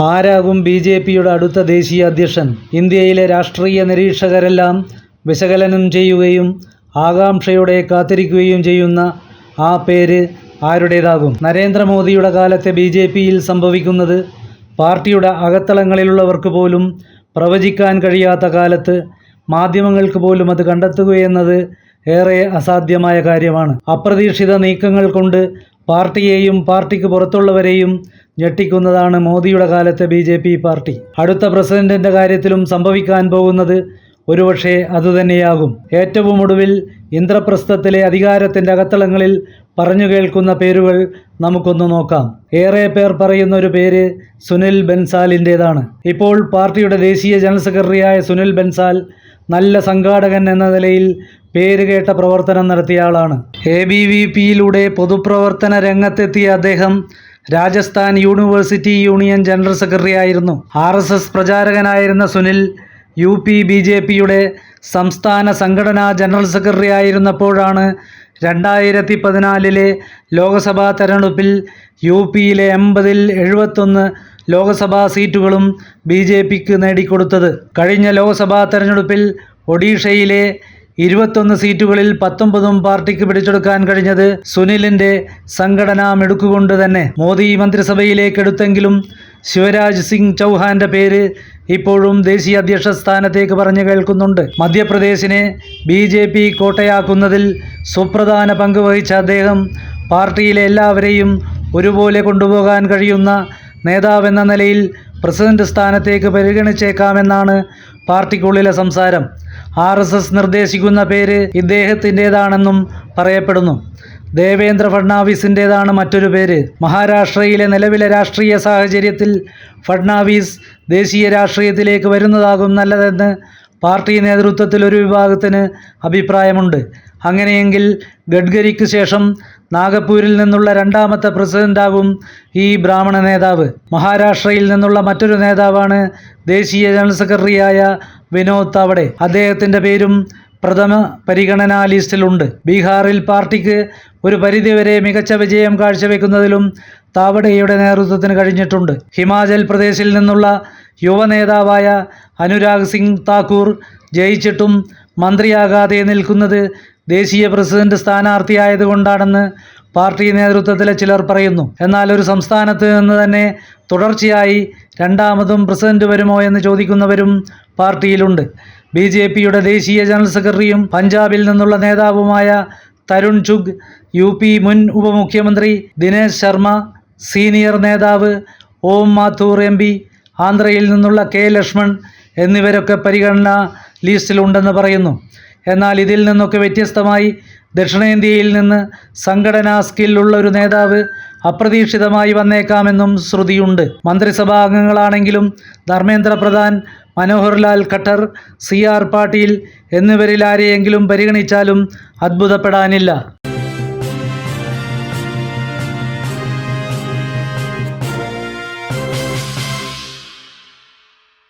ആരാകും ബി.ജെ.പിയുടെ അടുത്ത ദേശീയ അധ്യക്ഷൻ? ഇന്ത്യയിലെ രാഷ്ട്രീയ നിരീക്ഷകരെല്ലാം വിശകലനം ചെയ്യുകയും ആകാംക്ഷയോടെ കാത്തിരിക്കുകയും ചെയ്യുന്ന ആ പേര് ആരുടേതാകും? നരേന്ദ്രമോദിയുടെ കാലത്തെ ബി.ജെ.പിയിൽ സംഭവിക്കുന്നത് പാർട്ടിയുടെ അകത്തളങ്ങളിലുള്ളവർക്ക് പോലും പ്രവചിക്കാൻ കഴിയാത്ത കാലത്ത് മാധ്യമങ്ങൾക്ക് പോലും അത് കണ്ടെത്തുകയെന്നത് ഏറെ അസാധ്യമായ കാര്യമാണ്. അപ്രതീക്ഷിത നീക്കങ്ങൾ കൊണ്ട് പാർട്ടിയെയും പാർട്ടിക്ക് പുറത്തുള്ളവരെയും ഞെട്ടിക്കുന്നതാണ് മോദിയുടെ കാലത്തെ ബി.ജെ.പി പാർട്ടി. അടുത്ത പ്രസിഡന്റിൻ്റെ കാര്യത്തിലും സംഭവിക്കാൻ പോകുന്നത് ഒരുപക്ഷെ അതുതന്നെയാകും. ഏറ്റവും ഒടുവിൽ ഇന്ദ്രപ്രസ്ഥത്തിലെ അധികാരത്തിൻ്റെ അകത്തളങ്ങളിൽ പറഞ്ഞു കേൾക്കുന്ന പേരുകൾ നമുക്കൊന്ന് നോക്കാം. ഏറെ പേർ പറയുന്ന ഒരു പേര് സുനിൽ ബൻസാലിൻ്റേതാണ്. ഇപ്പോൾ പാർട്ടിയുടെ ദേശീയ ജനറൽ സെക്രട്ടറിയായ സുനിൽ ബൻസാൽ നല്ല സംഘാടകൻ എന്ന നിലയിൽ പേരുകേട്ട പ്രവർത്തനം നടത്തിയ ആളാണ്. ABVP-യിലൂടെ പൊതുപ്രവർത്തന രംഗത്തെത്തിയ അദ്ദേഹം Rajasthan university union general secretary ആയിരുന്നു. RSS പ്രചാരകനായിരുന്ന സുനിൽ UP BJP-യുടെ സംസ്ഥാന സംഘടനാ ജനറൽ സെക്രട്ടറി ആയിരുന്നപ്പോഴാണ് 2014 ലോക്സഭാ തെരഞ്ഞെടുപ്പിൽ UP-യിലെ 80-ൽ 71 ലോക്സഭാ സീറ്റുകളും BJP-ക്ക് നേടിക്കൊടുത്തത്. കഴിഞ്ഞ ലോക്സഭാ തെരഞ്ഞെടുപ്പിൽ ഒഡീഷയിലെ 21 സീറ്റുകളിൽ 19 പാർട്ടിക്ക് പിടിച്ചെടുക്കാൻ കഴിഞ്ഞത് സുനിലിൻ്റെ സംഘടനാ മിടുക്കുകൊണ്ട് തന്നെ. മോദി മന്ത്രിസഭയിലേക്ക് എടുത്തെങ്കിലും ശിവരാജ് സിംഗ് ചൗഹാന്റെ പേര് ഇപ്പോഴും ദേശീയ അധ്യക്ഷ സ്ഥാനത്തേക്ക് പറഞ്ഞു കേൾക്കുന്നുണ്ട്. മധ്യപ്രദേശിനെ BJP കോട്ടയാക്കുന്നതിൽ സുപ്രധാന പങ്ക് വഹിച്ച അദ്ദേഹം പാർട്ടിയിലെ എല്ലാവരെയും ഒരുപോലെ കൊണ്ടുപോകാൻ കഴിയുന്ന നേതാവെന്ന നിലയിൽ പ്രസിഡന്റ് സ്ഥാനത്തേക്ക് പരിഗണിച്ചേക്കാമെന്നാണ് പാർട്ടിക്കുള്ളിലെ സംസാരം. RSS നിർദ്ദേശിക്കുന്ന പേര് ഇദ്ദേഹത്തിൻ്റേതാണെന്നും പറയപ്പെടുന്നു. ദേവേന്ദ്ര ഫഡ്നാവിസിൻ്റേതാണ് മറ്റൊരു പേര്. മഹാരാഷ്ട്രയിലെ നിലവിലെ രാഷ്ട്രീയ സാഹചര്യത്തിൽ ഫഡ്നാവിസ് ദേശീയ രാഷ്ട്രീയത്തിലേക്ക് വരുന്നതാകും നല്ലതെന്ന് പാർട്ടി നേതൃത്വത്തിൽ ഒരു വിഭാഗത്തിന് അഭിപ്രായമുണ്ട്. അങ്ങനെയെങ്കിൽ ഗഡ്കരിക്ക് ശേഷം നാഗപ്പൂരിൽ നിന്നുള്ള രണ്ടാമത്തെ പ്രസിഡന്റാകും ഈ ബ്രാഹ്മണ നേതാവ്. മഹാരാഷ്ട്രയിൽ നിന്നുള്ള മറ്റൊരു നേതാവാണ് ദേശീയ ജനറൽ സെക്രട്ടറിയായ വിനോദ് താവഡെ. അദ്ദേഹത്തിൻ്റെ പേരും പ്രഥമ പരിഗണനാ ലിസ്റ്റിലുണ്ട്. ബീഹാറിൽ പാർട്ടിക്ക് ഒരു പരിധിവരെ മികച്ച വിജയം കാഴ്ചവെക്കുന്നതിലും താവഡെയുടെ നേതൃത്വത്തിന് കഴിഞ്ഞിട്ടുണ്ട്. ഹിമാചൽ പ്രദേശിൽ നിന്നുള്ള യുവ നേതാവായ അനുരാഗ് സിംഗ് താക്കൂർ ജയിച്ചിട്ടും മന്ത്രിയാകാതെ നിൽക്കുന്നത് ദേശീയ പ്രസിഡന്റ് സ്ഥാനാർത്ഥിയായതുകൊണ്ടാണെന്ന് പാർട്ടി നേതൃത്വത്തിലെ ചിലർ പറയുന്നു. എന്നാൽ ഒരു സംസ്ഥാനത്ത് നിന്ന് തന്നെ തുടർച്ചയായി രണ്ടാമതും പ്രസിഡന്റ് വരുമോ എന്ന് ചോദിക്കുന്നവരും പാർട്ടിയിലുണ്ട്. BJP-യുടെ ദേശീയ ജനറൽ സെക്രട്ടറിയും പഞ്ചാബിൽ നിന്നുള്ള നേതാവുമായ തരുൺ ചുഗ്, UP മുൻ ഉപമുഖ്യമന്ത്രി ദിനേശ് ശർമ്മ, സീനിയർ നേതാവ് ഓം മാഥൂർ MP, ആന്ധ്രയിൽ നിന്നുള്ള K ലക്ഷ്മൺ എന്നിവരൊക്കെ പരിഗണനാ ലിസ്റ്റിലുണ്ടെന്ന് പറയുന്നു. എന്നാൽ ഇതിൽ നിന്നൊക്കെ വ്യത്യസ്തമായി ദക്ഷിണേന്ത്യയിൽ നിന്ന് സംഘടനാ സ്കില്ലുള്ള ഒരു നേതാവ് അപ്രതീക്ഷിതമായി വന്നേക്കാമെന്നും ശ്രുതിയുണ്ട്. മന്ത്രിസഭാ അംഗങ്ങളാണെങ്കിലും ധർമ്മേന്ദ്ര പ്രധാൻ, മനോഹർ ലാൽ ഖട്ടർ, CR പാട്ടീൽ എന്നിവരിൽ ആരെയെങ്കിലും പരിഗണിച്ചാലും അത്ഭുതപ്പെടാനില്ല.